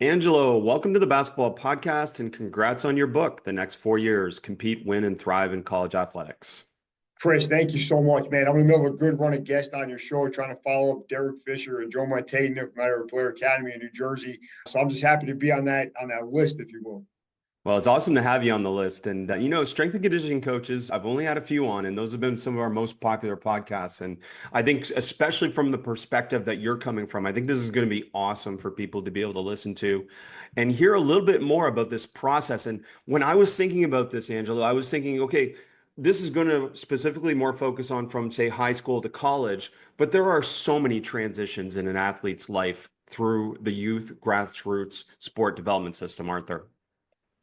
Angelo, welcome to the Basketball Podcast and congrats on your book, The Next 4 Years Compete, Win, and Thrive in College Athletics. Chris, thank you so much, man. I'm in the middle of a good run of guests on your show, trying to follow up Derek Fisher and Joe Montaigne from Iowa Player Academy in New Jersey. So I'm just happy to be on that list, if you will. Well, it's awesome to have you on the list. And, strength and conditioning coaches, I've only had a few on, and those have been some of our most popular podcasts. And I think, especially from the perspective that you're coming from, I think this is going to be awesome for people to be able to listen to and hear a little bit more about this process. And when I was thinking about this, Angelo, I was thinking, okay, this is going to specifically more focus on from, say, high school to college, but there are so many transitions in an athlete's life through the youth grassroots sport development system, aren't there?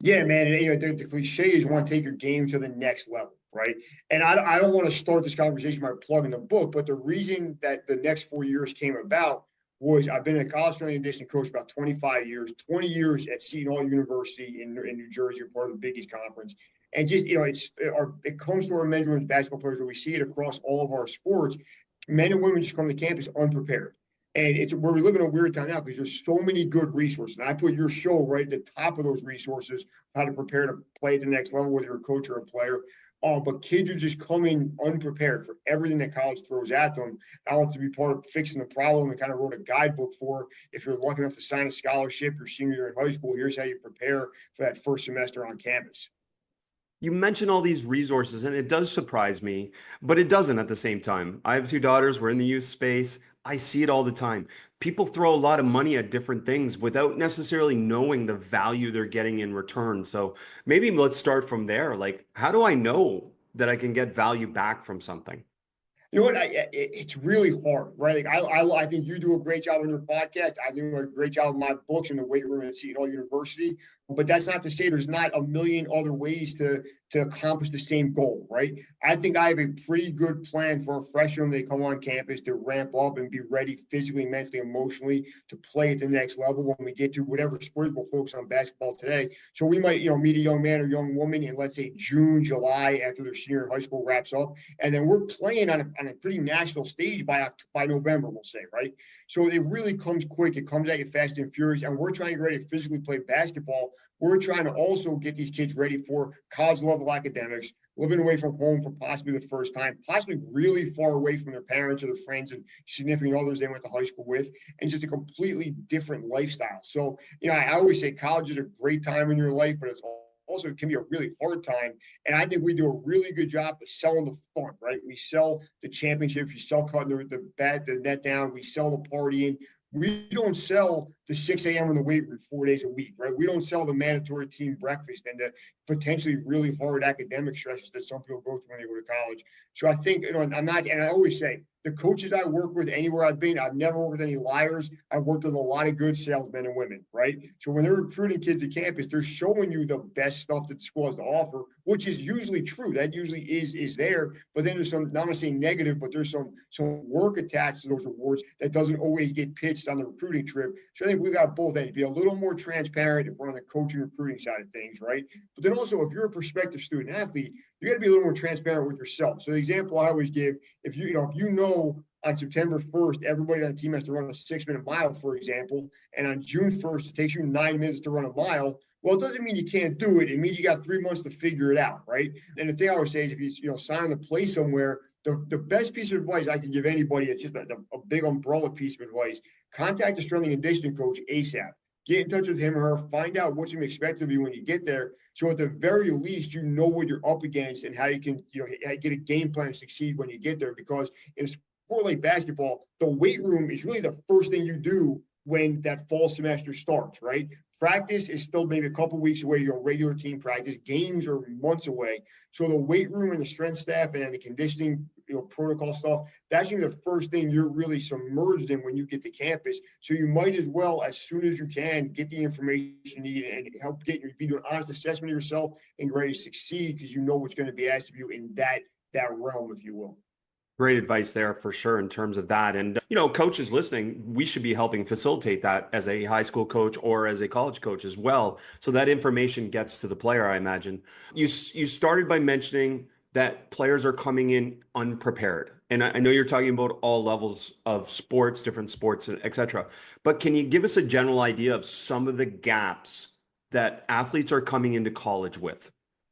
Yeah, man. And, the cliche is you want to take your game to the next level, right? And I don't want to start this conversation by plugging the book, but the reason that the next 4 years came about was I've been a college strength and conditioning coach about 25 years, 20 years at Seton Hall University in New Jersey, part of the Big East Conference. And just, it comes to our men's and women's basketball players where we see it across all of our sports. Men and women just come to campus unprepared. And we're living in a weird time now because there's so many good resources. And I put your show right at the top of those resources, how to prepare to play at the next level, whether you're a coach or a player. But kids are just coming unprepared for everything that college throws at them. I want to be part of fixing the problem and kind of wrote a guidebook for if you're lucky enough to sign a scholarship your senior year in high school, here's how you prepare for that first semester on campus. You mention all these resources, and it does surprise me, but it doesn't at the same time. I have two daughters. We're in the youth space. I see it all the time. People throw a lot of money at different things without necessarily knowing the value they're getting in return. So maybe let's start from there. Like, how do I know that I can get value back from something? You know what? It's really hard, right? Like I think you do a great job on your podcast. I do a great job in my books in the weight room at Seton Hall University. But that's not to say there's not a million other ways to accomplish the same goal, right? I think I have a pretty good plan for a freshman when they come on campus to ramp up and be ready physically, mentally, emotionally to play at the next level when we get to whatever sport. We'll focus on basketball today. So we might, meet a young man or young woman in, let's say, June, July, after their senior in high school wraps up. And then we're playing on a pretty national stage by November, we'll say, right? So it really comes quick. It comes at you fast and furious. And we're trying to get ready to physically play basketball. We're trying to also get these kids ready for college level academics, living away from home for possibly the first time, possibly really far away from their parents or their friends and significant others they went to high school with, and just a completely different lifestyle. So, I always say college is a great time in your life, but it's also it can be a really hard time. And I think we do a really good job of selling the fun, right? We sell the championships, we sell cutting the net down, we sell the partying. We don't sell the 6 a.m. in the weight room 4 days a week, right? We don't sell the mandatory team breakfast and the potentially really hard academic stresses that some people go through when they go to college. So I think, I'm not, and I always say, the coaches I work with anywhere I've been, I've never worked with any liars. I've worked with a lot of good salesmen and women, right? So when they're recruiting kids to campus, they're showing you the best stuff that the school has to offer, which is usually true. That usually is there. But then there's some, not going to say negative, but there's some work attached to those rewards that doesn't always get pitched on the recruiting trip. So I think we got both ends. Be a little more transparent if we're on the coaching recruiting side of things, right? But then also, if you're a prospective student athlete, you got to be a little more transparent with yourself. So the example I always give, if you know on September 1st, everybody on the team has to run a 6-minute mile, for example, and on June 1st, it takes you 9 minutes to run a mile. Well, it doesn't mean you can't do it. It means you got 3 months to figure it out, right? And the thing I always say is if you sign to play somewhere, the best piece of advice I can give anybody, it's just a big umbrella piece of advice, contact the strength and conditioning coach ASAP. Get in touch with him or her, find out what's going to be expected of you when you get there. So at the very least, you know what you're up against and how you can get a game plan to succeed when you get there. Because in a sport like basketball, the weight room is really the first thing you do when that fall semester starts, right? Practice is still maybe a couple weeks away, your regular team practice. Games are months away. So the weight room and the strength staff and the conditioning protocol stuff, that's going to be the first thing you're really submerged in when you get to campus. So you might as well, as soon as you can, get the information you need and help be doing an honest assessment of yourself and ready to succeed because you know what's going to be asked of you in that realm, if you will. Great advice there for sure in terms of that. And, coaches listening, we should be helping facilitate that as a high school coach or as a college coach as well. So that information gets to the player, I imagine. You started by mentioning that players are coming in unprepared. And I know you're talking about all levels of sports, different sports, et cetera. But can you give us a general idea of some of the gaps that athletes are coming into college with?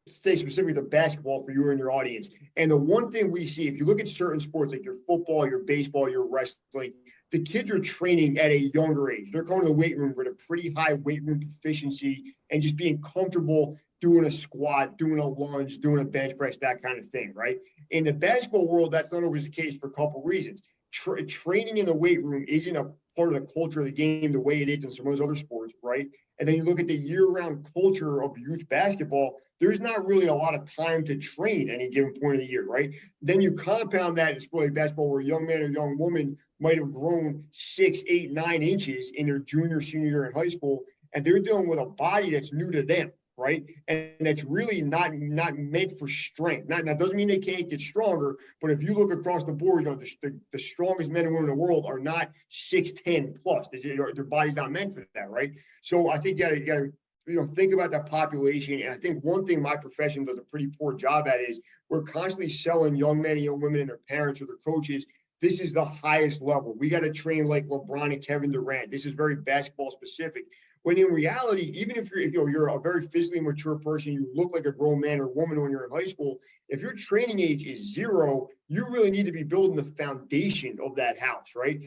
Stay specifically to basketball for you and your audience. And the one thing we see, if you look at certain sports like your football, your baseball, your wrestling, the kids are training at a younger age. They're going to the weight room with a pretty high weight room proficiency and just being comfortable doing a squat, doing a lunge, doing a bench press, that kind of thing, right? In the basketball world, that's not always the case for a couple of reasons. Training in the weight room isn't a part of the culture of the game the way it is in some of those other sports, right? And then you look at the year-round culture of youth basketball, there's not really a lot of time to train any given point of the year, right? Then you compound that in sport like basketball where a young man or young woman might have grown 6, 8, 9 inches in their junior, senior year in high school, and they're dealing with a body that's new to them, right? And that's really not meant for strength. That doesn't mean they can't get stronger, but if you look across the board, the strongest men and women in the world are not 6'10" plus. Their body's not meant for that, right? So I think you got to think about that population. And I think one thing my profession does a pretty poor job at is we're constantly selling young men and young women and their parents or their coaches. This is the highest level. We got to train like LeBron and Kevin Durant. This is very basketball specific. When in reality, even if you're a very physically mature person, you look like a grown man or woman when you're in high school. If your training age is 0, you really need to be building the foundation of that house, right?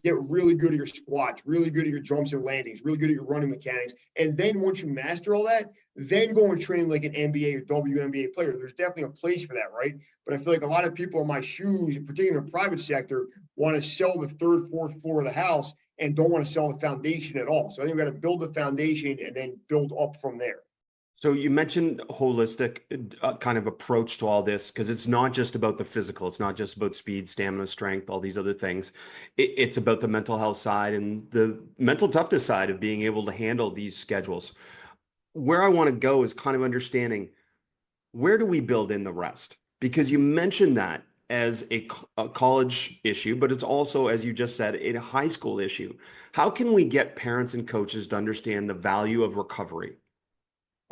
Get really good at your squats, really good at your jumps and landings, really good at your running mechanics. And then once you master all that, then go and train like an NBA or WNBA player. There's definitely a place for that, right? But I feel like a lot of people in my shoes, particularly in the private sector, want to sell the 3rd, 4th floor of the house and don't want to sell the foundation at all. So I think we've got to build the foundation and then build up from there. So you mentioned holistic kind of approach to all this because it's not just about the physical. It's not just about speed, stamina, strength, all these other things. It's about the mental health side and the mental toughness side of being able to handle these schedules. Where I want to go is kind of understanding where do we build in the rest? Because you mentioned that as a college issue, but it's also, as you just said, a high school issue. How can we get parents and coaches to understand the value of recovery?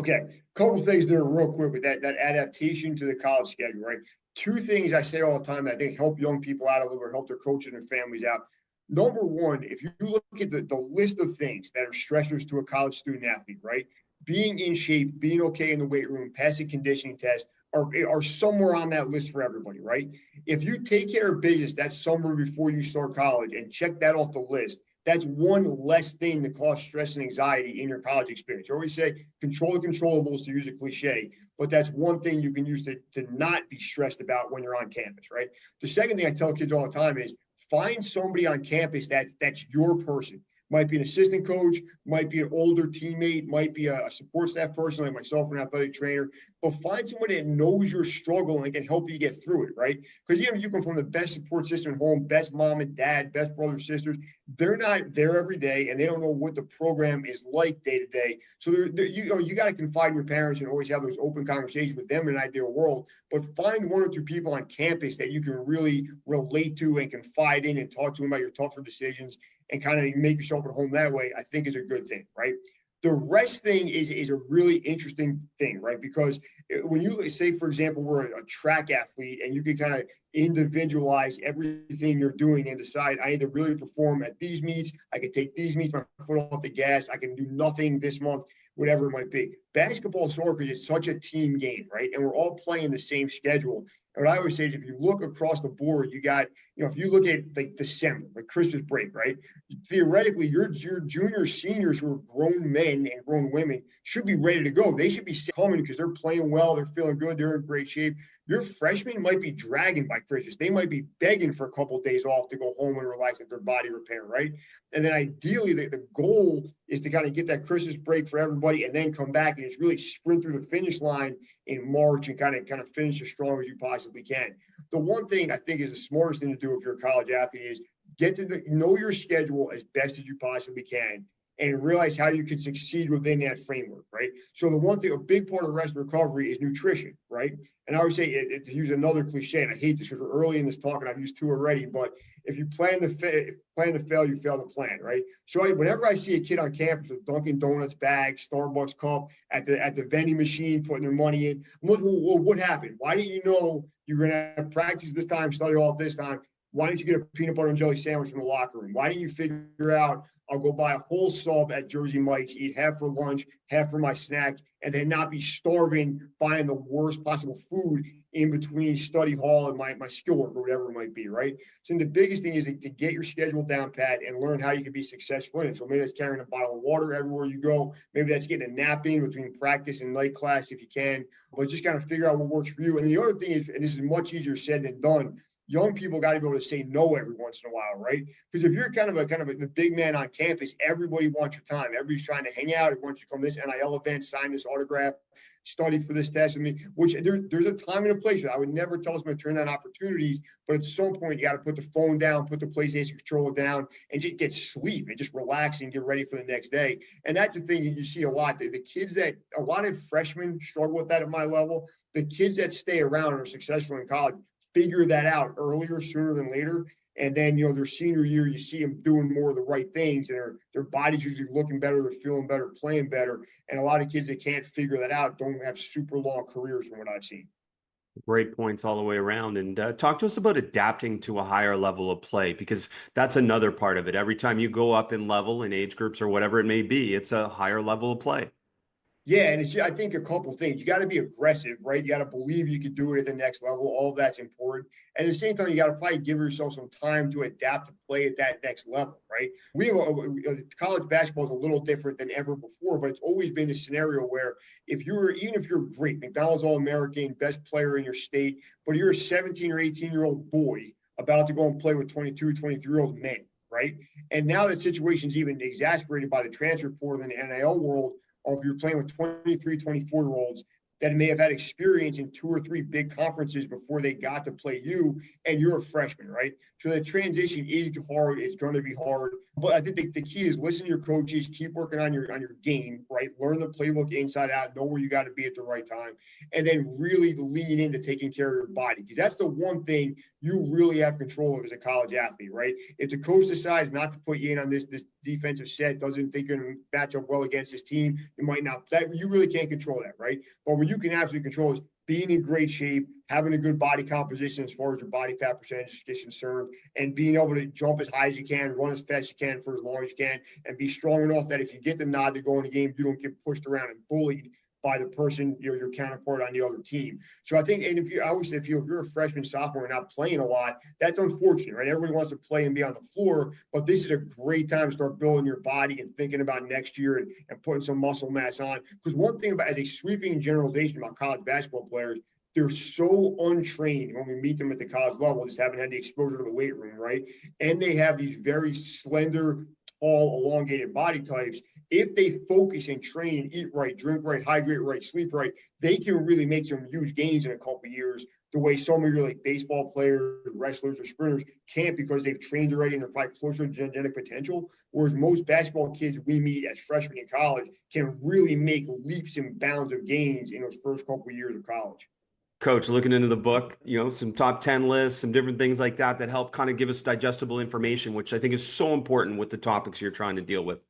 Okay, a couple things there real quick with that adaptation to the college schedule, right? 2 things I say all the time that I think help young people out a little bit, help their coaches and their families out. Number one, if you look at the list of things that are stressors to a college student athlete, right? Being in shape, being okay in the weight room, passing conditioning tests are somewhere on that list for everybody, right? If you take care of business that summer before you start college and check that off the list, that's one less thing that cause stress and anxiety in your college experience. I always say control the controllables, to use a cliche, but that's one thing you can use to not be stressed about when you're on campus, right? The second thing I tell kids all the time is find somebody on campus that's your person. Might be an assistant coach, might be an older teammate, might be a support staff person like myself, an athletic trainer, but find somebody that knows your struggle and can help you get through it, right? Because even if you come from the best support system at home, best mom and dad, best brothers, sisters, they're not there every day and they don't know what the program is like day to day. So you got to confide in your parents and always have those open conversations with them in an ideal world, but find 1 or 2 people on campus that you can really relate to and confide in and talk to them about your tougher decisions and kind of make yourself at home that way, I think is a good thing, right? The rest thing is a really interesting thing, right? Because when you say, for example, we're a track athlete and you can kind of individualize everything you're doing and decide I need to really perform at these meets, I can take these meets, my foot off the gas, I can do nothing this month, whatever it might be. Basketball, soccer is such a team game, right? And we're all playing the same schedule. And what I always say is if you look across the board, you got, if you look at like December, like Christmas break, right? Theoretically, your juniors, seniors who are grown men and grown women should be ready to go. They should be coming because they're playing well, they're feeling good, they're in great shape. Your freshmen might be dragging by Christmas. They might be begging for a couple of days off to go home and relax at their body repair, right? And then ideally, the goal is to kind of get that Christmas break for everybody and then come back and just really sprint through the finish line in March and kind of finish as strong as you possibly can. The one thing I think is the smartest thing to do if you're a college athlete is get to know your schedule as best as you possibly can and realize how you can succeed within that framework, right? So the one thing, a big part of rest recovery is nutrition, right? And I always say, to use another cliche, and I hate this because we're early in this talk and I've used two already, but if you plan to fail, you fail to plan, right? So whenever I see a kid on campus with Dunkin' Donuts bag, Starbucks cup at the vending machine, putting their money in, I'm like, well, what happened? Why didn't you know you're going to have practice this time, study all this time? Why didn't you get a peanut butter and jelly sandwich from the locker room? Why didn't you figure out, I'll go buy a whole sub at Jersey Mike's, eat half for lunch, half for my snack, and then not be starving buying the worst possible food in between study hall and my skill work or whatever it might be, right? So the biggest thing is to get your schedule down pat and learn how you can be successful in it. So maybe that's carrying a bottle of water everywhere you go. Maybe that's getting a nap in between practice and night class if you can, but just kind of figure out what works for you. And the other thing is, and this is much easier said than done, young people got to be able to say no every once in a while, right? Because if you're kind of the big man on campus, everybody wants your time. Everybody's trying to hang out. Everybody wants you to come to this NIL event, sign this autograph, study for this test. I mean, which there's a time and a place. I would never tell someone to turn down opportunities, but at some point you got to put the phone down, put the PlayStation controller down, and just get sleep and just relax and get ready for the next day. And that's the thing you see a lot. The kids that a lot of freshmen struggle with that at my level. The kids that stay around and are successful in college figure that out earlier, sooner than later. And then, their senior year, you see them doing more of the right things, and their body's usually looking better, they're feeling better, playing better. And a lot of kids that can't figure that out don't have super long careers from what I've seen. Great points all the way around. And talk to us about adapting to a higher level of play, because that's another part of it. Every time you go up in level in age groups or whatever it may be, it's a higher level of play. Yeah, and I think a couple of things. You got to be aggressive, right? You got to believe you can do it at the next level. All of that's important. And at the same time, you got to probably give yourself some time to adapt to play at that next level, right? College basketball is a little different than ever before, but it's always been the scenario where even if you're great, McDonald's All-American, best player in your state, but you're a 17 or 18-year-old boy about to go and play with 22, 23-year-old men, right? And now that situation's even exasperated by the transfer portal in the NIL world, or if you're playing with 23, 24-year-olds that may have had experience in 2 or 3 big conferences before they got to play you, and you're a freshman, right? So the transition is hard. It's going to be hard. But I think the key is listen to your coaches, keep working on your game, right? Learn the playbook inside out, know where you got to be at the right time, and then really lean into taking care of your body, because that's the one thing you really have control of as a college athlete, right? If the coach decides not to put you in on this defensive set, doesn't think you're going to match up well against this team, you might not. You really can't control that, right? But what you can absolutely control is being in great shape, having a good body composition as far as your body fat percentage is concerned, and being able to jump as high as you can, run as fast as you can for as long as you can, and be strong enough that if you get the nod to go in the game, you don't get pushed around and bullied by the person, your counterpart on the other team. So I think, and if you're a freshman, sophomore, and not playing a lot, that's unfortunate, right? Everybody wants to play and be on the floor, but this is a great time to start building your body and thinking about next year and putting some muscle mass on. Because one thing about, as a sweeping generalization about college basketball players, they're so untrained when we meet them at the college level, just haven't had the exposure to the weight room, right? And they have these very slender, tall, elongated body types. If they focus and train and eat right, drink right, hydrate right, sleep right, they can really make some huge gains in a couple of years, the way some of your like baseball players, wrestlers, or sprinters can't, because they've trained already and they're probably closer to genetic potential. Whereas most basketball kids we meet as freshmen in college can really make leaps and bounds of gains in those first couple of years of college. Coach, looking into the book, some top 10 lists, some different things like that help kind of give us digestible information, which I think is so important with the topics you're trying to deal with.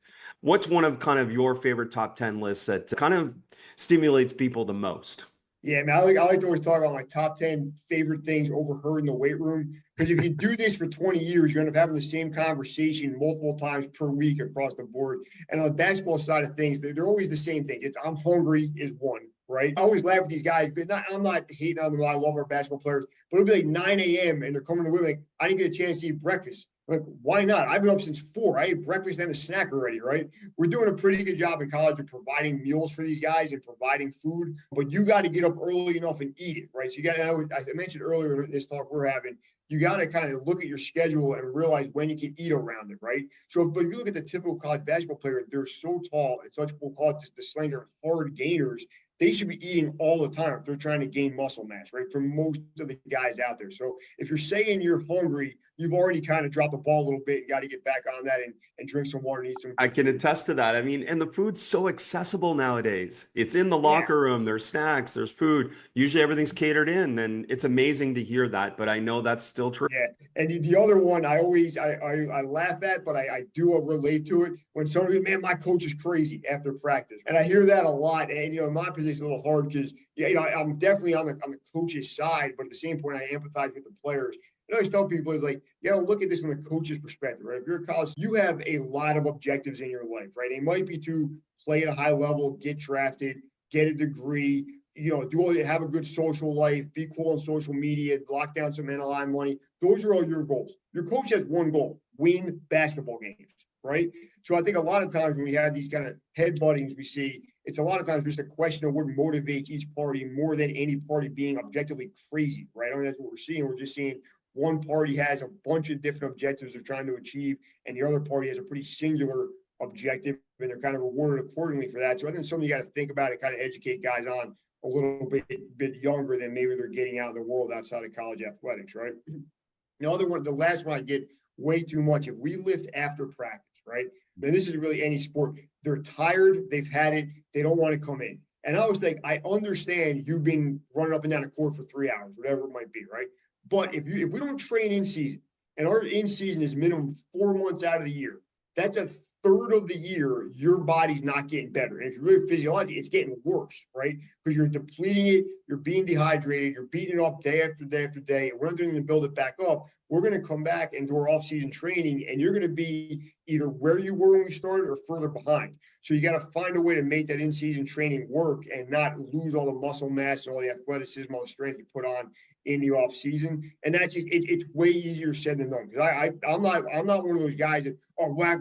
What's one of kind of your favorite top 10 lists that kind of stimulates people the most? Yeah, man, I like to always talk about my top 10 favorite things overheard in the weight room. Because if you do this for 20 years, you end up having the same conversation multiple times per week across the board. And on the basketball side of things, they're always the same thing. It's I'm hungry is one, right? I always laugh at these guys, but I'm not hating on them. I love our basketball players. But it'll be like 9 a.m. and they're coming to the like, I didn't get a chance to eat breakfast. Like, why not? I've been up since 4. I ate breakfast and a snack already, right? We're doing a pretty good job in college of providing meals for these guys and providing food, but you got to get up early enough and eat it, right? So you got to, as I mentioned earlier in this talk we're having, you got to kind of look at your schedule and realize when you can eat around it, right? So, but if you look at the typical college basketball player, they're so tall and such, we'll call it just the slender, hard gainers. They should be eating all the time if they're trying to gain muscle mass, right? For most of the guys out there. So if you're saying you're hungry, you've already kind of dropped the ball a little bit and got to get back on that and drink some water and eat some. I can attest to that. I mean, and the food's so accessible nowadays. It's in the Yeah. locker room, there's snacks, there's food. Usually everything's catered in, and it's amazing to hear that, but I know that's still true. Yeah, and the other one I laugh at, but I do relate to it when somebody, man, my coach is crazy after practice, and I hear that a lot. And in my position, it's a little hard because I'm definitely on the coach's side, but at the same point, I empathize with the players. I always tell people is like, look at this from the coach's perspective, right? If you're a college, you have a lot of objectives in your life, right? It might be to play at a high level, get drafted, get a degree, have a good social life, be cool on social media, lock down some NLI money. Those are all your goals. Your coach has one goal: win basketball games, right? So I think a lot of times when we have these kind of headbuttings we see, it's a lot of times just a question of what motivates each party more than any party being objectively crazy, right? I mean, that's what we're seeing. We're just seeing one party has a bunch of different objectives they're trying to achieve, and the other party has a pretty singular objective, and they're kind of rewarded accordingly for that. So I think something you got to think about and kind of educate guys on a little bit younger than maybe they're getting out in the world outside of college athletics, right? The last one I get way too much. If we lift after practice, right? Then this is really any sport. They're tired, they've had it, they don't want to come in. And I always think, I understand you've been running up and down the court for 3 hours, whatever it might be, right? But if we don't train in season, and our in season is minimum 4 months out of the year, that's a third of the year your body's not getting better. And if you're really physiologically, it's getting worse, right? Because you're depleting it, you're being dehydrated, you're beating it up day after day after day, and we're not doing to build it back up. We're going to come back and do our off-season training, and you're going to be either where you were when we started or further behind. So you got to find a way to make that in-season training work and not lose all the muscle mass and all the athleticism, all the strength you put on in the off season. And that's just, it's way easier said than done. Because I'm not one of those guys that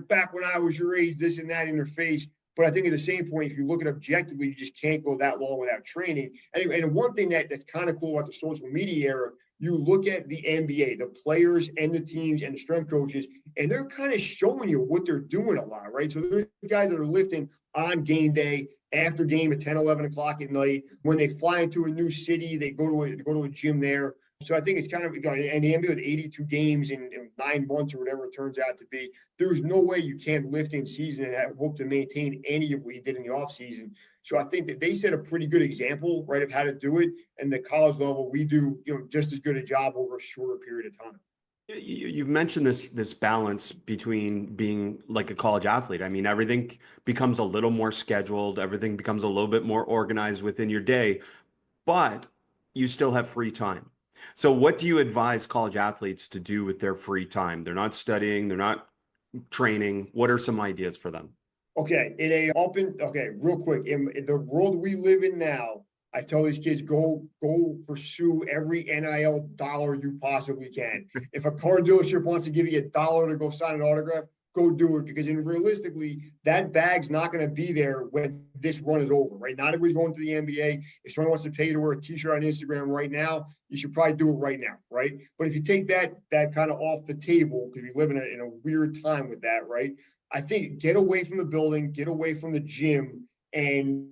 back when I was your age, this and that in their face. But I think at the same point, if you look at objectively, you just can't go that long without training. And one thing that's kind of cool about the social media era, you look at the NBA, the players and the teams and the strength coaches, and they're kind of showing you what they're doing a lot, right? So there's guys that are lifting on game day, after game at 10, 11 o'clock at night. When they fly into a new city, they go to a gym there. So I think it's kind of, and the NBA with 82 games in 9 months or whatever it turns out to be, there's no way you can't lift in season and hope to maintain any of what you did in the off season. So I think that they set a pretty good example, right, of how to do it. And the college level, we do, just as good a job over a shorter period of time. You've mentioned this balance between being like a college athlete. I mean, everything becomes a little more scheduled, everything becomes a little bit more organized within your day, but you still have free time. So what do you advise college athletes to do with their free time? They're not studying, they're not training. What are some ideas for them? Okay, real quick, in the world we live in now, I tell these kids, go pursue every NIL dollar you possibly can. If a car dealership wants to give you $1 to go sign an autograph, go do it, because realistically, that bag's not going to be there when this run is over, right? Not everybody's going to the NBA. If someone wants to pay you to wear a t-shirt on Instagram right now, you should probably do it right now, right? But if you take that kind of off the table, because we live in a weird time with that, right? I think get away from the building, get away from the gym, and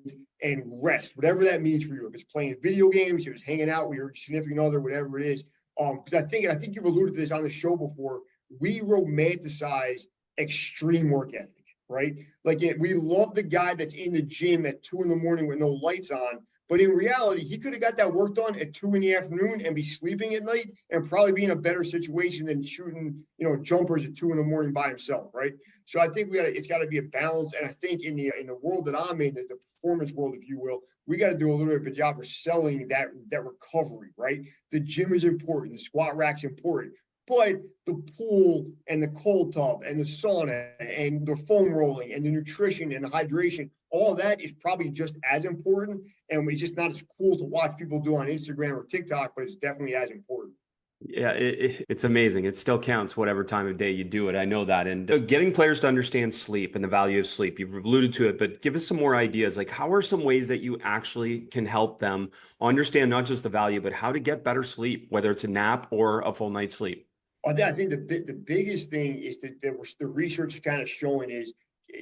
rest, whatever that means for you. If it's playing video games, if it's hanging out with your significant other, whatever it is. Because I think you've alluded to this on the show before. We romanticize extreme work ethic, right? Like we love the guy that's in the gym at 2 a.m. with no lights on, but in reality, he could have got that work done at 2 p.m. and be sleeping at night and probably be in a better situation than shooting, jumpers at 2 a.m. by himself, right? So I think it's got to be a balance. And I think in the world that I'm in, the performance world, if you will, we got to do a little bit of a job of selling that recovery, right? The gym is important, the squat rack's important, but the pool and the cold tub and the sauna and the foam rolling and the nutrition and the hydration, all that is probably just as important. And it's just not as cool to watch people do on Instagram or TikTok, but it's definitely as important. Yeah, it's amazing. It still counts whatever time of day you do it. I know that. And getting players to understand sleep and the value of sleep, you've alluded to it, but give us some more ideas. Like, how are some ways that you actually can help them understand not just the value, but how to get better sleep, whether it's a nap or a full night's sleep? I think the biggest thing is that the research is kind of showing is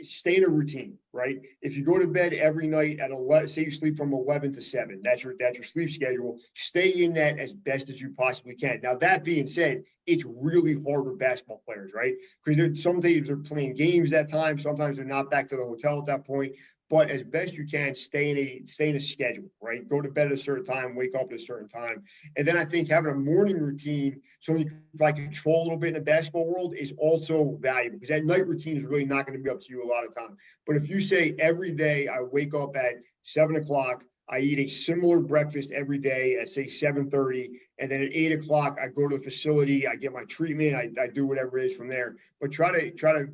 stay in a routine, right? If you go to bed every night at 11, say you sleep from 11 to 7, that's your sleep schedule. Stay in that as best as you possibly can. Now, that being said, it's really hard for basketball players, right? Because some days they're playing games that time. Sometimes they're not back to the hotel at that point. But as best you can, stay in a schedule, right? Go to bed at a certain time, wake up at a certain time. And then I think having a morning routine, so you can control a little bit in the basketball world, is also valuable, because that night routine is really not going to be up to you a lot of time. But if you say every day I wake up at 7 o'clock, I eat a similar breakfast every day at, say, 7:30, and then at 8 o'clock I go to the facility, I get my treatment, I do whatever it is from there. But try to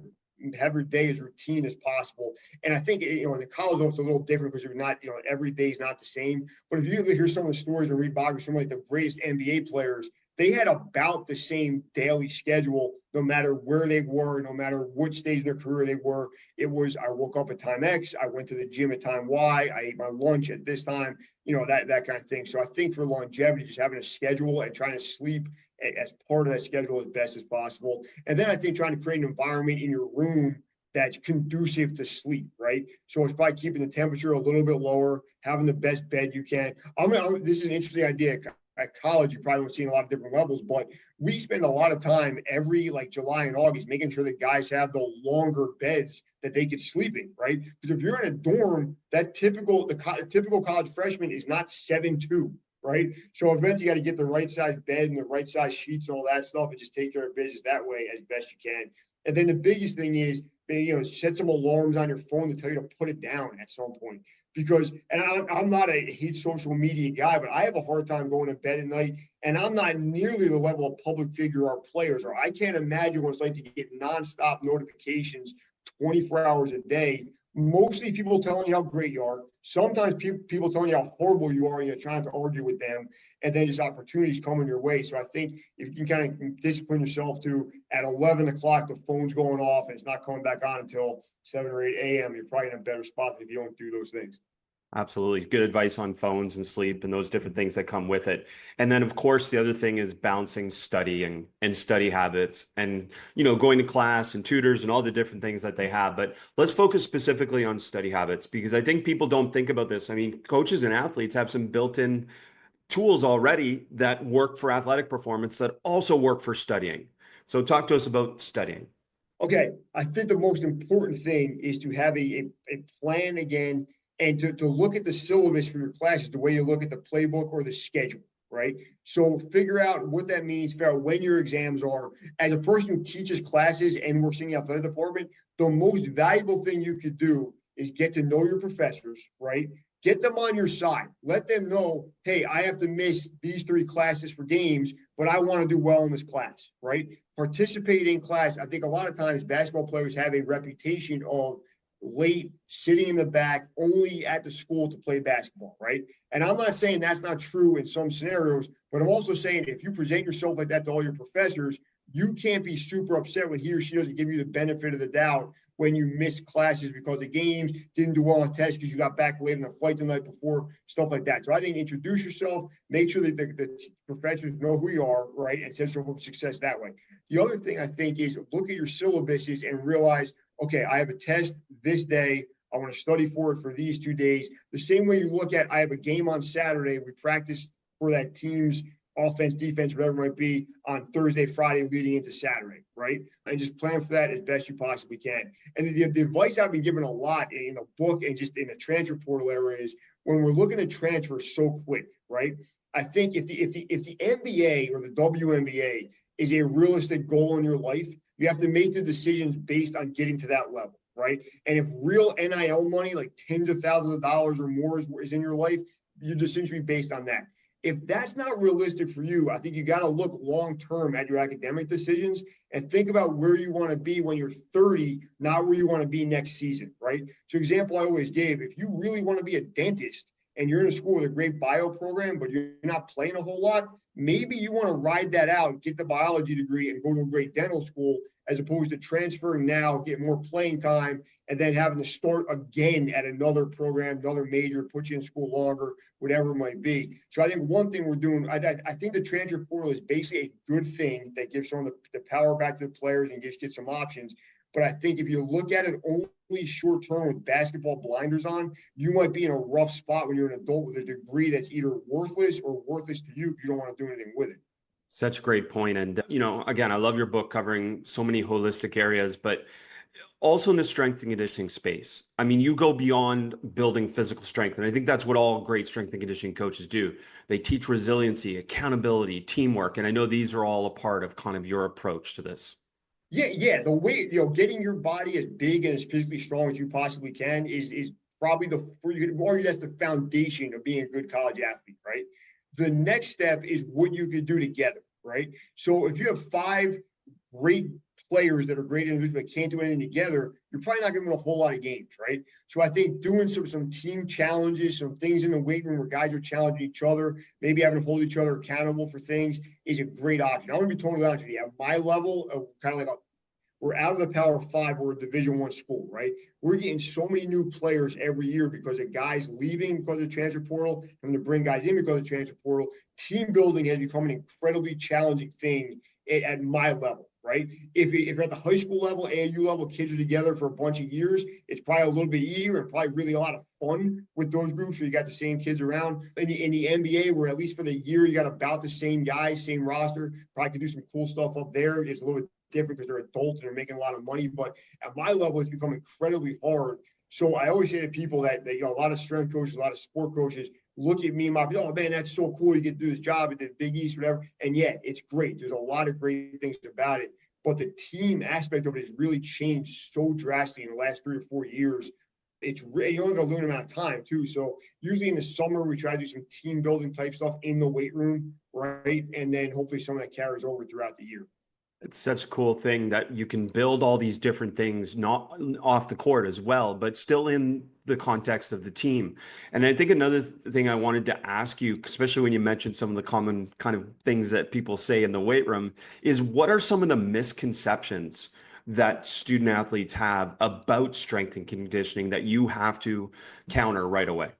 have your day as routine as possible. And I think, in the college level, it's a little different, because you're not, every day is not the same. But if you hear some of the stories and read biographies, some of the greatest NBA players, they had about the same daily schedule, no matter where they were, no matter which stage in their career they were. It was, I woke up at time X, I went to the gym at time Y, I ate my lunch at this time, that kind of thing. So I think for longevity, just having a schedule and trying to sleep as part of that schedule as best as possible. And then I think trying to create an environment in your room that's conducive to sleep, right? So it's by keeping the temperature a little bit lower, having the best bed you can. This is an interesting idea. At college, you probably don't see a lot of different levels, but we spend a lot of time every July and August making sure that guys have the longer beds that they could sleep in, right? Because if you're in a dorm, the typical college freshman is not 7'2", right? So eventually you got to get the right size bed and the right size sheets and all that stuff, and just take care of business that way as best you can. And then the biggest thing is, set some alarms on your phone to tell you to put it down at some point. Because, and I'm not a hate social media guy, but I have a hard time going to bed at night, and I'm not nearly the level of public figure our players are. I can't imagine what it's like to get nonstop notifications 24 hours a day. Mostly people telling you how great you are. Sometimes people telling you how horrible you are, and you're trying to argue with them, and then just opportunities coming your way. So I think if you can kind of discipline yourself to, at 11 o'clock, the phone's going off and it's not coming back on until 7 or 8 a.m., you're probably in a better spot if you don't do those things. Absolutely. Good advice on phones and sleep and those different things that come with it. And then, of course, the other thing is balancing studying and study habits and, going to class and tutors and all the different things that they have. But let's focus specifically on study habits, because I think people don't think about this. I mean, coaches and athletes have some built-in tools already that work for athletic performance that also work for studying. So talk to us about studying. Okay. I think the most important thing is to have a plan again, and to look at the syllabus for your classes the way you look at the playbook or the schedule, right? So figure out what that means, figure out when your exams are. As a person who teaches classes and works in the athletic department, the most valuable thing you could do is get to know your professors, right? Get them on your side. Let them know, hey, I have to miss these 3 classes for games, but I want to do well in this class, right? Participate in class. I think a lot of times basketball players have a reputation of late, sitting in the back, only at the school to play basketball, right? And I'm not saying that's not true in some scenarios, but I'm also saying if you present yourself like that to all your professors, you can't be super upset when he or she doesn't give you the benefit of the doubt when you missed classes because the games, didn't do well on tests because you got back late on the flight the night before, stuff like that. So I think introduce yourself, make sure that the professors know who you are, right? And set yourself up for success that way. The other thing I think is look at your syllabuses and realize, okay, I have a test this day. I want to study for it for these 2 days. The same way you look at, I have a game on Saturday. We practice for that team's offense, defense, whatever it might be, on Thursday, Friday, leading into Saturday, right? And just plan for that as best you possibly can. And the advice I've been given a lot in the book and just in the transfer portal area is when we're looking at transfer so quick, right? I think if the NBA or the WNBA is a realistic goal in your life, you have to make the decisions based on getting to that level, right? And if real NIL money, like tens of thousands of dollars or more, is in your life, your decision should be based on that. If that's not realistic for you, I think you got to look long-term at your academic decisions and think about where you want to be when you're 30, not where you want to be next season, right? So example I always gave, if you really want to be a dentist and you're in a school with a great bio program, but you're not playing a whole lot, maybe you want to ride that out, get the biology degree and go to a great dental school, as opposed to transferring now, get more playing time, and then having to start again at another program, another major, put you in school longer, whatever it might be. So I think one thing we're doing, I think the transfer portal is basically a good thing that gives some of the power back to the players and get some options. But I think if you look at it only short term with basketball blinders on, you might be in a rough spot when you're an adult with a degree that's either worthless or worthless to you because you don't want to do anything with it. Such a great point. And, again, I love your book covering so many holistic areas, but also in the strength and conditioning space. I mean, you go beyond building physical strength. And I think that's what all great strength and conditioning coaches do. They teach resiliency, accountability, teamwork. And I know these are all a part of kind of your approach to this. Yeah. The way, getting your body as big and as physically strong as you possibly can is probably you could argue that's the foundation of being a good college athlete, right? The next step is what you could do together, right? So if you have five great players that are great individuals but can't do anything together, you're probably not going to win a whole lot of games, right? So I think doing some team challenges, some things in the weight room where guys are challenging each other, maybe having to hold each other accountable for things is a great option. I'm going to be totally honest with you. At my level, kind of like we're out of the Power Five, we're a Division I school, right? We're getting so many new players every year because of guys leaving because of the transfer portal and to bring guys in because of the transfer portal. Team building has become an incredibly challenging thing at my level. Right? If you're at the high school level, AAU level, kids are together for a bunch of years, it's probably a little bit easier and probably really a lot of fun with those groups where you got the same kids around. In the NBA, where at least for the year, you got about the same guys, same roster, probably could do some cool stuff up there. It's a little bit different because they're adults and they're making a lot of money. But at my level, it's become incredibly hard. So I always say to people that a lot of strength coaches, a lot of sport coaches look at me and oh man, that's so cool. You get to do this job at the Big East, whatever. And yeah, it's great. There's a lot of great things about it. But the team aspect of it has really changed so drastically in the last 3 or 4 years. You only have a limited amount of time too. So usually in the summer, we try to do some team building type stuff in the weight room, right? And then hopefully some of that carries over throughout the year. It's such a cool thing that you can build all these different things, not off the court as well, but still in the context of the team. And I think another thing I wanted to ask you, especially when you mentioned some of the common kind of things that people say in the weight room, is what are some of the misconceptions that student athletes have about strength and conditioning that you have to counter right away?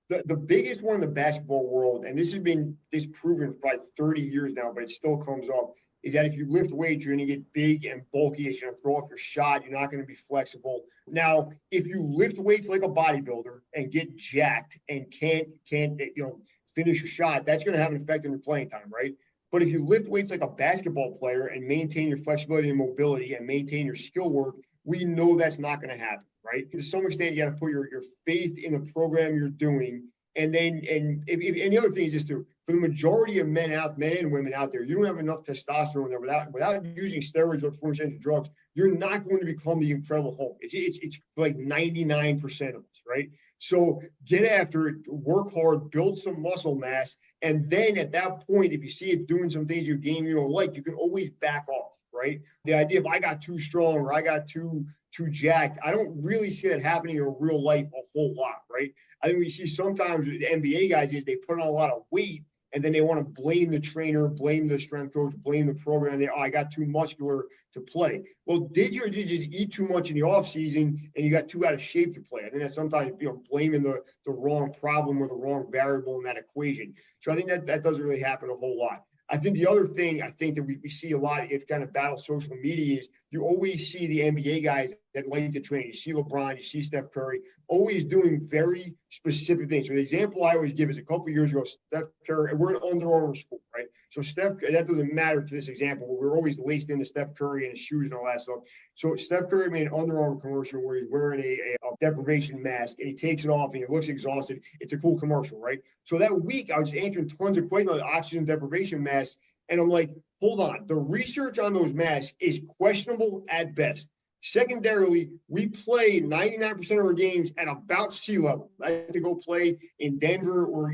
The biggest one in the basketball world, and this has been proven for like 30 years now, but it still comes up, is that if you lift weights, you're going to get big and bulky. It's going to throw off your shot. You're not going to be flexible. Now, if you lift weights like a bodybuilder and get jacked and can't finish your shot, that's going to have an effect on your playing time, right? But if you lift weights like a basketball player and maintain your flexibility and mobility and maintain your skill work, we know that's not going to happen, right? To some extent, you got to put your faith in the program you're doing. And the other thing is just for the majority of men and women out there, you don't have enough testosterone there without using steroids or performance-enhancing drugs. You're not going to become the Incredible Hulk. It's like 99% of us, right? So get after it, work hard, build some muscle mass, and then at that point, if you see it doing some things your game you don't like, you can always back off, right? The idea of I got too strong or I got too jacked, I don't really see that happening in real life a whole lot, right? I think we see sometimes with the NBA guys is they put on a lot of weight and then they want to blame the trainer, blame the strength coach, blame the program. I got too muscular to play. Well, did you just eat too much in the off season and you got too out of shape to play? I think that's sometimes blaming the wrong problem or the wrong variable in that equation. So I think that doesn't really happen a whole lot. I think the other thing that we see a lot if kind of battle social media is you always see the NBA guys that like to train. You see LeBron, you see Steph Curry, always doing very specific things. So the example I always give is a couple of years ago, Steph Curry, and we're an Under Armour school, right? So Steph, that doesn't matter to this example, but we're always laced into Steph Curry and his shoes and all that stuff. So Steph Curry made an Under Armour commercial where he's wearing a deprivation mask and he takes it off and he looks exhausted. It's a cool commercial, right? So that week I was answering tons of questions on oxygen deprivation masks. And I'm like, hold on, the research on those masks is questionable at best. Secondarily, we play 99% of our games at about sea level. I had to go play in Denver or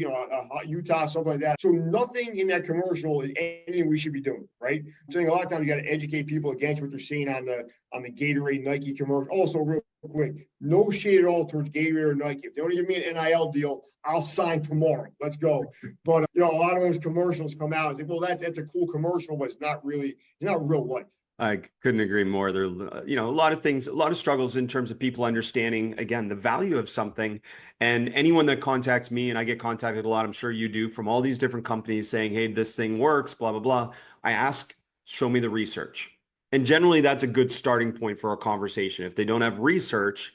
Utah, something like that. So nothing in that commercial is anything we should be doing, right? I'm saying a lot of times you got to educate people against what they're seeing on the Gatorade Nike commercial. Also, real quick, no shade at all towards Gatorade or Nike. If they want to give me an NIL deal, I'll sign tomorrow. Let's go. But a lot of those commercials come out and say, well, that's a cool commercial, but it's not real life. I couldn't agree more. There, a lot of things, a lot of struggles in terms of people understanding, again, the value of something. And anyone that contacts me, and I get contacted a lot, I'm sure you do, from all these different companies saying, hey, this thing works, blah, blah, blah. I ask, show me the research. And generally, that's a good starting point for a conversation. If they don't have research,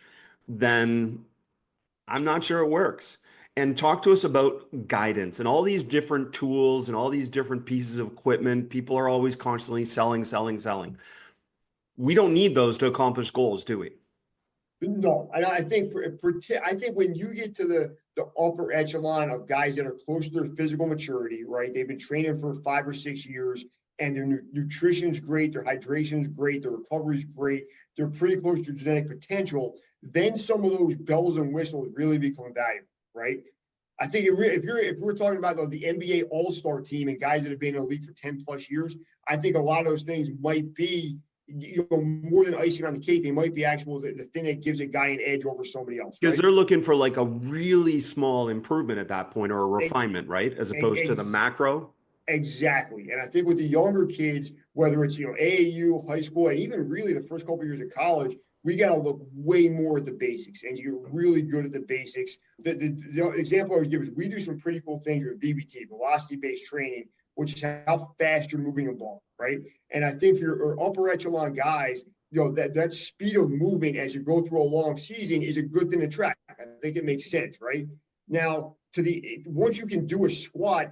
then I'm not sure it works. And talk to us about guidance and all these different tools and all these different pieces of equipment. People are always constantly selling, selling, selling. We don't need those to accomplish goals, do we? No, and I think I think when you get to the upper echelon of guys that are close to their physical maturity, right? They've been training for 5 or 6 years, and their nutrition's great, their hydration's great, their recovery's great. They're pretty close to genetic potential. Then some of those bells and whistles really become valuable, right? I think if we're talking about the NBA All-Star team and guys that have been in the league for 10 plus years, I think a lot of those things might be more than icing on the cake. They might be actual the thing that gives a guy an edge over somebody else, Because right? they're looking for like a really small improvement at that point or a Ex- refinement, right? As opposed to the macro. Exactly. And I think with the younger kids, whether it's AAU, high school, and even really the first couple of years of college, we got to look way more at the basics and you're really good at the basics. The example I would give is we do some pretty cool things with VBT, velocity-based training, which is how fast you're moving a ball, right? And I think for your upper echelon guys, that speed of movement as you go through a long season is a good thing to track. I think it makes sense, right? Now, once you can do a squat,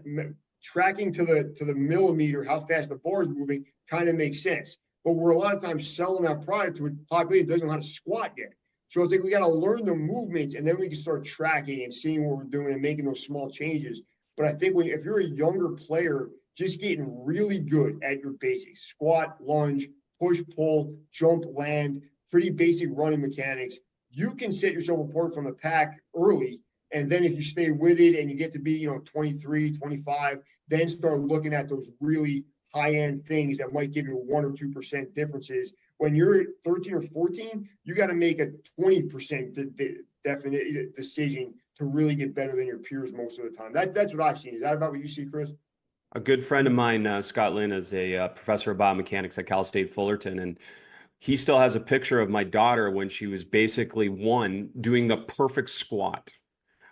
tracking to the millimeter how fast the bar is moving kind of makes sense. But we're a lot of times selling that product to a population that doesn't know how to squat yet. So I think we got to learn the movements, and then we can start tracking and seeing what we're doing and making those small changes. But I think if you're a younger player, just getting really good at your basics, squat, lunge, push, pull, jump, land, pretty basic running mechanics, you can set yourself apart from the pack early. And then if you stay with it and you get to be, 23, 25, then start looking at those really high-end things that might give you 1 or 2% differences. When you're 13 or 14, you got to make a 20% definite decision to really get better than your peers most of the time. That's what I've seen. Is that about what you see, Chris? A good friend of mine, Scott Lynn, is a professor of biomechanics at Cal State Fullerton, and he still has a picture of my daughter when she was basically doing the perfect squat,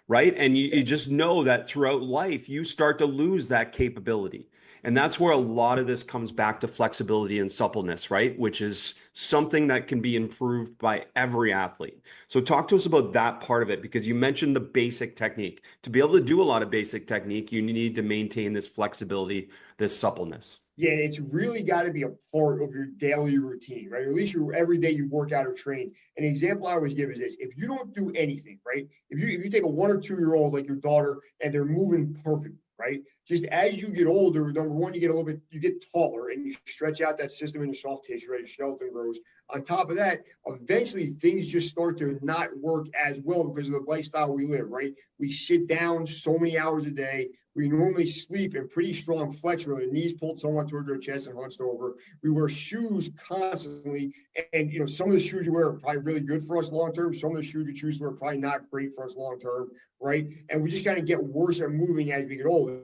right? And you just know that throughout life, you start to lose that capability. And that's where a lot of this comes back to flexibility and suppleness, right? Which is something that can be improved by every athlete. So talk to us about that part of it, because you mentioned the basic technique. To be able to do a lot of basic technique, you need to maintain this flexibility, this suppleness. Yeah, and it's really got to be a part of your daily routine, right? Or at least every day you work out or train. An example I always give is this: if you don't do anything, right? If you take a 1 or 2 year old like your daughter and they're moving perfect, right? Just as you get older, number one, you get taller and you stretch out that system in your soft tissue, right? Your skeleton grows. On top of that, eventually things just start to not work as well because of the lifestyle we live, right? We sit down so many hours a day. We normally sleep in pretty strong flexion, with the knees pulled somewhat towards our chest and hunched over. We wear shoes constantly, and some of the shoes you wear are probably really good for us long term. Some of the shoes we choose are probably not great for us long term, right? And we just kind of get worse at moving as we get older.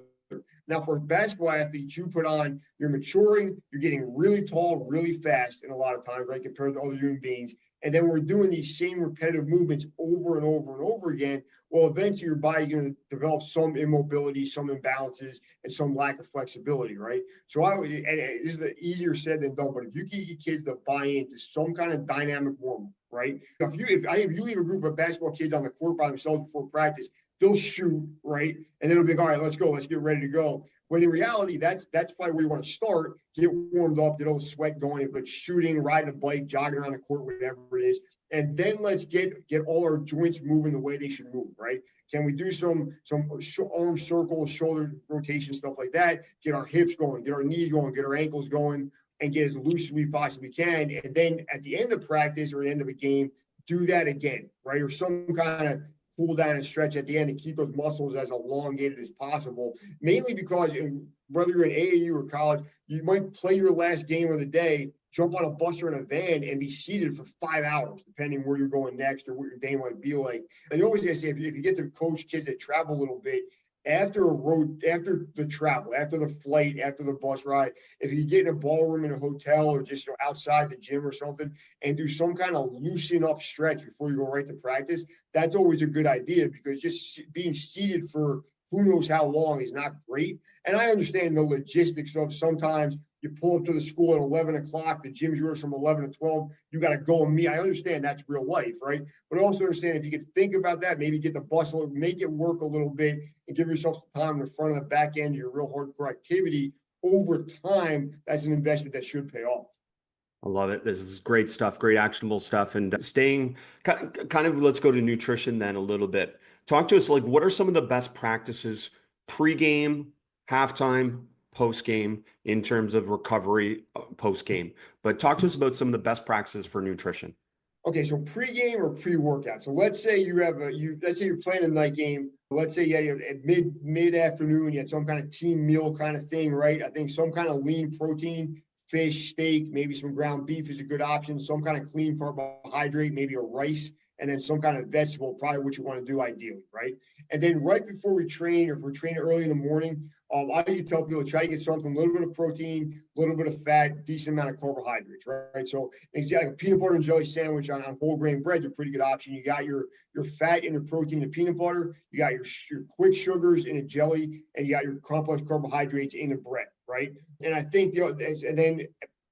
Now, for basketball athletes, you're maturing, you're getting really tall, really fast, and a lot of times, right, compared to other human beings. And then we're doing these same repetitive movements over and over and over again. Well, eventually your body's going to develop some immobility, some imbalances, and some lack of flexibility, right? So this is easier said than done, but if you can get kids to buy into some kind of dynamic warm-up, right? If you leave a group of basketball kids on the court by themselves before practice, they'll shoot, right? And then it'll be like, all right, let's go, let's get ready to go. When in reality, that's probably where you want to start, get warmed up, get all the sweat going, but shooting, riding a bike, jogging around the court, whatever it is. And then let's get all our joints moving the way they should move, right? Can we do some arm circles, shoulder rotation, stuff like that? Get our hips going, get our knees going, get our ankles going, and get as loose as we possibly can. And then at the end of practice or the end of a game, do that again, right? Or some kind of cool down and stretch at the end to keep those muscles as elongated as possible. Mainly because whether you're in AAU or college, you might play your last game of the day, jump on a bus or in a van and be seated for 5 hours, depending where you're going next or what your day might be like. And you always gotta say, if you get to coach kids that travel a little bit, after the travel, after the flight, after the bus ride, if you get in a ballroom in a hotel or just outside the gym or something and do some kind of loosen up stretch before you go right to practice, that's always a good idea, because just being seated for who knows how long is not great. And I understand the logistics of sometimes you pull up to the school at 11 o'clock, the gym's yours from 11 to 12, you got to go and meet. I understand that's real life, right? But I also understand if you could think about that, maybe get the bus, make it work a little bit and give yourself some time in the front of the back end of your real hardcore activity over time, that's an investment that should pay off. I love it. This is great stuff, great actionable stuff. And staying kind of, let's go to nutrition then a little bit. Talk to us, like, what are some of the best practices pre-game, halftime, post-game in terms of recovery post-game? But talk to us about some of the best practices for nutrition. Okay, so pre-game or pre-workout. So let's say let's say you're playing a night game. Let's say you had at mid-afternoon, you had some kind of team meal kind of thing, right? I think some kind of lean protein, fish, steak, maybe some ground beef is a good option. Some kind of clean carbohydrate, maybe a rice, and then some kind of vegetable, probably what you want to do ideally, right? And then right before we train, or if we're training early in the morning, I usually tell people to try to get something, a little bit of protein, a little bit of fat, decent amount of carbohydrates, right? So exactly, a peanut butter and jelly sandwich on whole grain bread is a pretty good option. You got your fat and your protein in peanut butter, you got your quick sugars in a jelly, and you got your complex carbohydrates in a bread, right? And I think, and then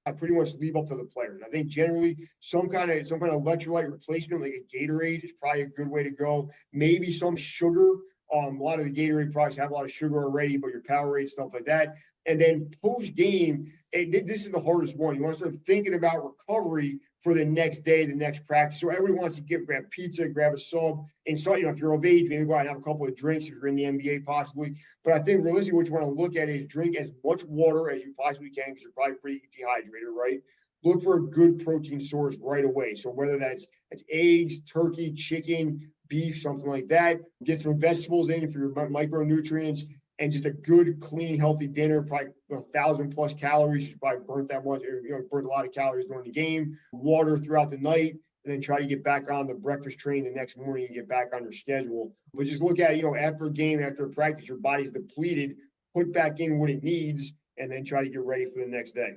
I pretty much leave up to the players. I think generally some kind of electrolyte replacement, like a Gatorade, is probably a good way to go. Maybe some sugar. A lot of the Gatorade products have a lot of sugar already, but your Powerade, stuff like that. And then post-game, this is the hardest one. You want to start thinking about recovery for the next day, the next practice. So everyone wants to grab pizza, grab a sub, and so, if you're of age, maybe go out and have a couple of drinks if you're in the NBA possibly. But I think realistically what you want to look at is drink as much water as you possibly can, because you're probably pretty dehydrated, right? Look for a good protein source right away. So whether that's eggs, turkey, chicken, beef, something like that. Get some vegetables in for your micronutrients, and just a good, clean, healthy dinner, probably 1,000+ calories. You probably burnt that much, burnt a lot of calories during the game. Water throughout the night, and then try to get back on the breakfast train the next morning and get back on your schedule. But just look at, after a game, after a practice, your body's depleted, put back in what it needs, and then try to get ready for the next day.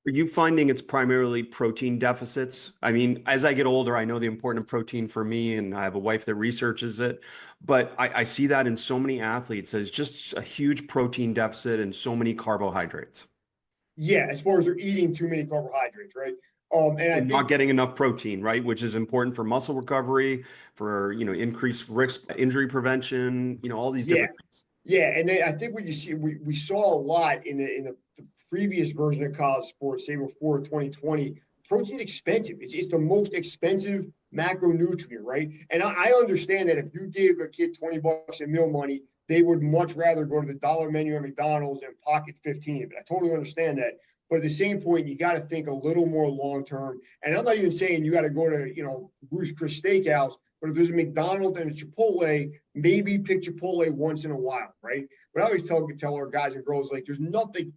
Are you finding it's primarily protein deficits? I mean, as I get older, I know the importance of protein for me, and I have a wife that researches it, but I see that in so many athletes as just a huge protein deficit and so many carbohydrates. Yeah, as far as they're eating too many carbohydrates, right? And I think not getting enough protein, right? Which is important for muscle recovery, for, increased risk, injury prevention, all these different things. Yeah, and then I think what you see, we saw a lot in the previous version of college sports, say before 2020. Protein's expensive. It's the most expensive macronutrient, right? And I understand that if you give a kid $20 in meal money, they would much rather go to the dollar menu at McDonald's and pocket 15 of it. I totally understand that. But at the same point, you got to think a little more long term. And I'm not even saying you got to go to, Bruce Chris Steakhouse. But if there's a McDonald's and a Chipotle, maybe pick Chipotle once in a while, right? But I always tell our guys and girls, like, there's nothing,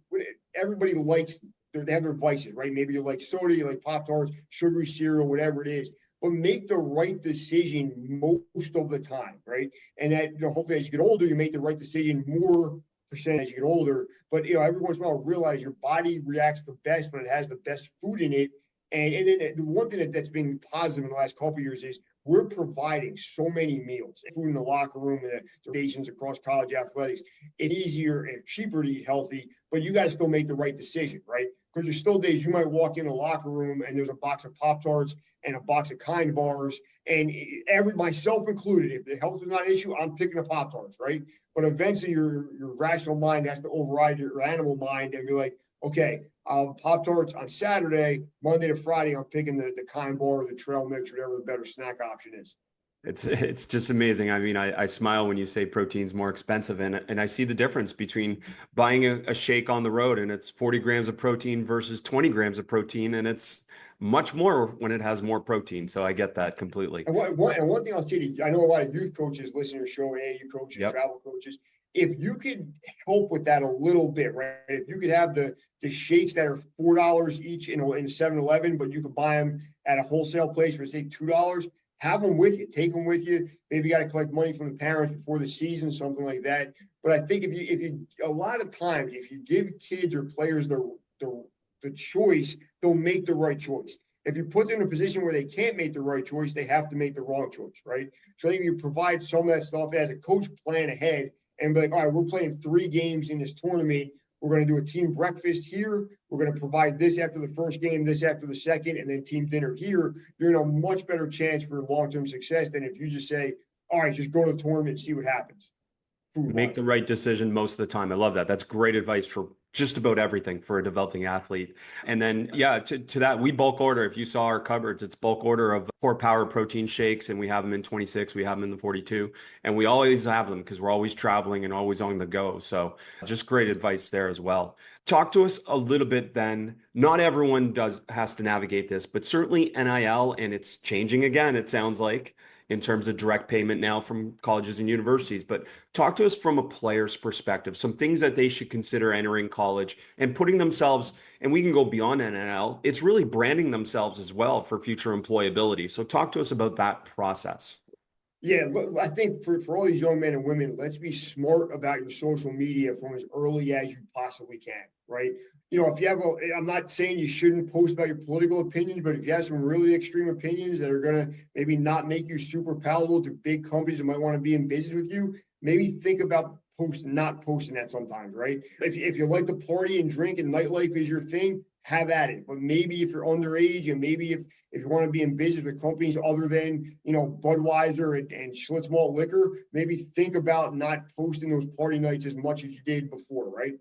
everybody likes, they have their vices, right? Maybe you like soda, you like Pop-Tarts, sugary cereal, whatever it is. But make the right decision most of the time, right? And that, hopefully as you get older, you make the right decision more percent as you get older. But, every once in a while, realize your body reacts the best when it has the best food in it. And then the one thing that's been positive in the last couple of years is we're providing so many meals, food in the locker room and the stations across college athletics. It's easier and cheaper to eat healthy, but you got to still make the right decision, right? Because there's still days you might walk in a locker room and there's a box of Pop-Tarts and a box of Kind bars, and myself included, if the health is not an issue, I'm picking the Pop-Tarts, right? But eventually your rational mind has to override your animal mind and be like, okay, Pop-Tarts on Saturday, Monday to Friday, I'm picking the Kind bar or the trail mix, whatever the better snack option is. It's just amazing. I mean, I smile when you say protein's more expensive, and I see the difference between buying a shake on the road and it's 40 grams of protein versus 20 grams of protein, and it's much more when it has more protein. So I get that completely. And one thing I'll say to you, I know a lot of youth coaches listen to your show, AAU coaches, travel coaches. If you could help with that a little bit, right? If you could have the shakes that are $4 each in 7-Eleven, but you could buy them at a wholesale place for say $2, have them with you, take them with you. Maybe you got to collect money from the parents before the season, something like that. But I think if you a lot of times, if you give kids or players the choice, they'll make the right choice. If you put them in a position where they can't make the right choice, they have to make the wrong choice, right? So I think you provide some of that stuff as a coach, plan ahead and be like, all right, we're playing 3 games in this tournament. We're going to do a team breakfast here. We're going to provide this after the first game, this after the second, and then team dinner here. You're in a much better chance for long-term success than if you just say, all right, just go to the tournament and see what happens. Make the right decision most of the time. I love that. That's great advice for just about everything for a developing athlete. And then, yeah, to that, we bulk order. If you saw our cupboards, it's bulk order of core power protein shakes, and we have them in 26, we have them in the 42, and we always have them because we're always traveling and always on the go. So just great advice there as well. Talk to us a little bit then. Not everyone has to navigate this, but certainly NIL, and it's changing again, it sounds like, in terms of direct payment now from colleges and universities. But talk to us from a player's perspective, some things that they should consider entering college and putting themselves, and we can go beyond NIL, it's really branding themselves as well for future employability. So talk to us about that process. Yeah, look, I think for all these young men and women, let's be smart about your social media from as early as you possibly can, right? If you have I'm not saying you shouldn't post about your political opinions, but if you have some really extreme opinions that are going to maybe not make you super palatable to big companies that might want to be in business with you, maybe think about not posting that sometimes, right? If you like to party and drink and nightlife is your thing, have at it. But maybe if you're underage and maybe if you want to be in business with companies other than, Budweiser and Schlitz Malt Liquor, maybe think about not posting those party nights as much as you did before, right?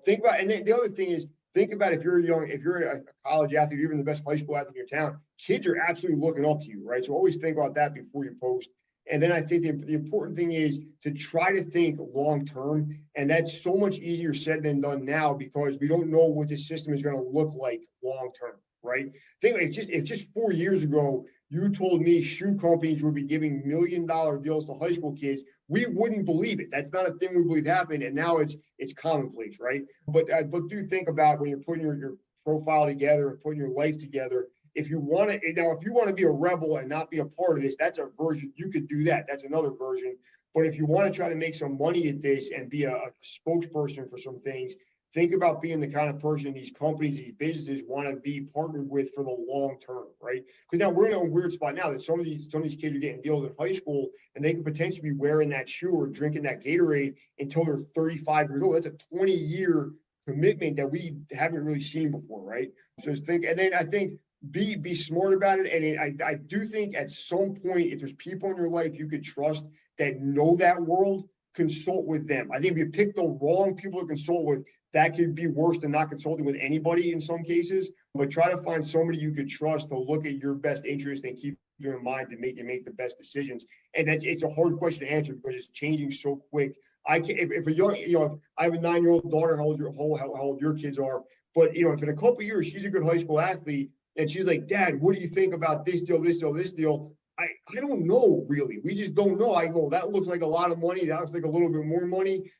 Think about, and the other thing is, think about if you're a college athlete, or even the best high school athlete in your town, kids are absolutely looking up to you, right? So always think about that before you post. And then I think the important thing is to try to think long term. And that's so much easier said than done now because we don't know what this system is going to look like long term, right? Think if just 4 years ago, you told me shoe companies would be giving $1 million deals to high school kids, we wouldn't believe it. That's not a thing we believe happened. And now it's commonplace, right? But do think about when you're putting your profile together and putting your life together. If you want to be a rebel and not be a part of this, that's a version. You could do that. That's another version. But if you want to try to make some money at this and be a spokesperson for some things, think about being the kind of person these companies, these businesses want to be partnered with for the long term, right? Because now we're in a weird spot now that some of these kids are getting deals in high school and they could potentially be wearing that shoe or drinking that Gatorade until they're 35 years old. That's a 20-year commitment that we haven't really seen before, right? So and then I think be smart about it. And I do think at some point, if there's people in your life you could trust that know that world, consult with them. I think if you pick the wrong people to consult with, that could be worse than not consulting with anybody in some cases. But try to find somebody you could trust to look at your best interest and keep you in mind to make the best decisions. And it's a hard question to answer because it's changing so quick. If a young, if I have a 9-year-old daughter, how old your kids are, but if in a couple of years she's a good high school athlete and she's like, Dad, what do you think about this deal, this deal, this deal? I don't know, really. We just don't know. I go, that looks like a lot of money. That looks like a little bit more money.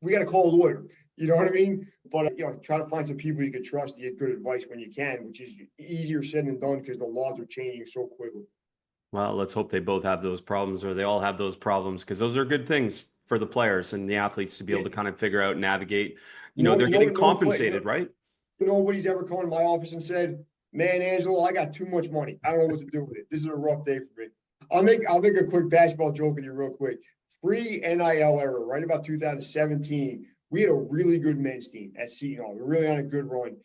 We got to call a lawyer. You know what I mean? But, try to find some people you can trust to get good advice when you can, which is easier said than done because the laws are changing so quickly. Well, let's hope they both have those problems or they all have those problems because those are good things for the players and the athletes to be able to kind of figure out, navigate. They're getting compensated, right? Nobody's ever come to my office and said, man, Angelo, I got too much money. I don't know what to do with it. This is a rough day for me. I'll make a quick basketball joke with you real quick. Pre-NIL era, right about 2017, we had a really good men's team at Seton Hall. We were really on a good run.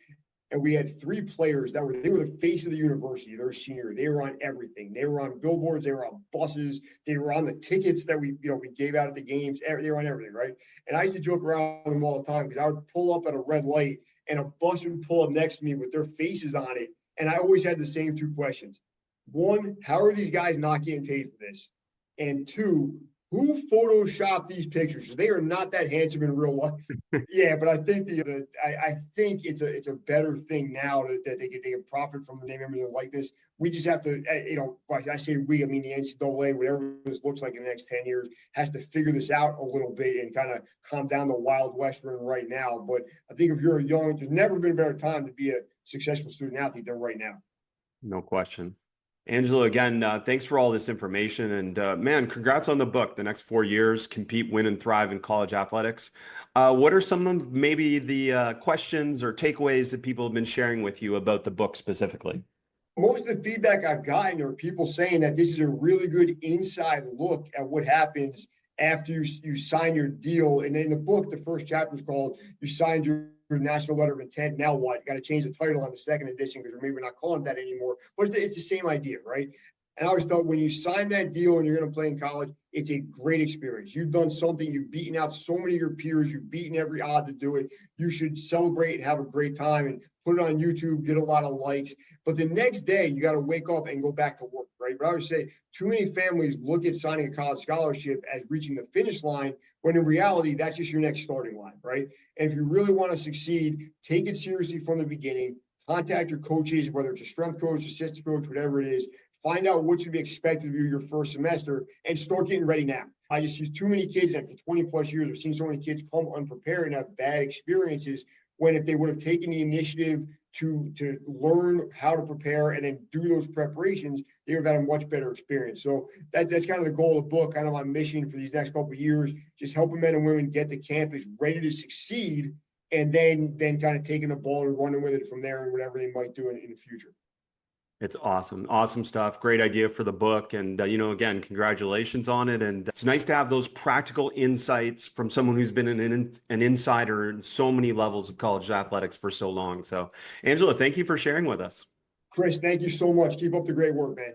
And we had 3 players they were the face of the university. They were senior. They were on everything. They were on billboards. They were on buses. They were on the tickets that we gave out at the games. They were on everything, right? And I used to joke around with them all the time because I would pull up at a red light and a bus would pull up next to me with their faces on it. And I always had the same 2 questions. 1, how are these guys not getting paid for this? And 2, who photoshopped these pictures? Because they are not that handsome in real life. Yeah, but I think I think it's a better thing now that they can profit from the name, image, and likeness. We just have to, I say we, I mean the NCAA, whatever this looks like in the next 10 years, has to figure this out a little bit and kind of calm down the Wild West we're in right now. But I think if you're there's never been a better time to be a successful student athlete than right now. No question. Angelo, again, thanks for all this information. And man, congrats on the book, The Next 4 Years, Compete, Win, and Thrive in College Athletics. What are some of maybe the questions or takeaways that people have been sharing with you about the book specifically? Most of the feedback I've gotten are people saying that this is a really good inside look at what happens after you sign your deal. And in the book, the first chapter is called "You Signed Your National Letter of Intent. Now what?" You got to change the title on the second edition because we're maybe not calling it that anymore. But it's the same idea, right? And I always thought when you sign that deal and you're going to play in college, it's a great experience. You've done something. You've beaten out so many of your peers. You've beaten every odd to do it. You should celebrate and have a great time and put it on YouTube, get a lot of likes. But the next day, you got to wake up and go back to work, right? But I would say too many families look at signing a college scholarship as reaching the finish line, when in reality, that's just your next starting line, right? And if you really want to succeed, take it seriously from the beginning. Contact your coaches, whether it's a strength coach, assistant coach, whatever it is. Find out what should be expected of you your first semester and start getting ready now. I just see too many kids, and for 20 plus years, I've seen so many kids come unprepared and have bad experiences, when if they would have taken the initiative to learn how to prepare and then do those preparations, they would have had a much better experience. So that's kind of the goal of the book, kind of my mission for these next couple of years, just helping men and women get to campus ready to succeed, and then kind of taking the ball and running with it from there and whatever they might do in the future. It's awesome. Awesome stuff. Great idea for the book. And, again, congratulations on it. And it's nice to have those practical insights from someone who's been an insider in so many levels of college athletics for so long. So, Angelo, thank you for sharing with us. Chris, thank you so much. Keep up the great work, man.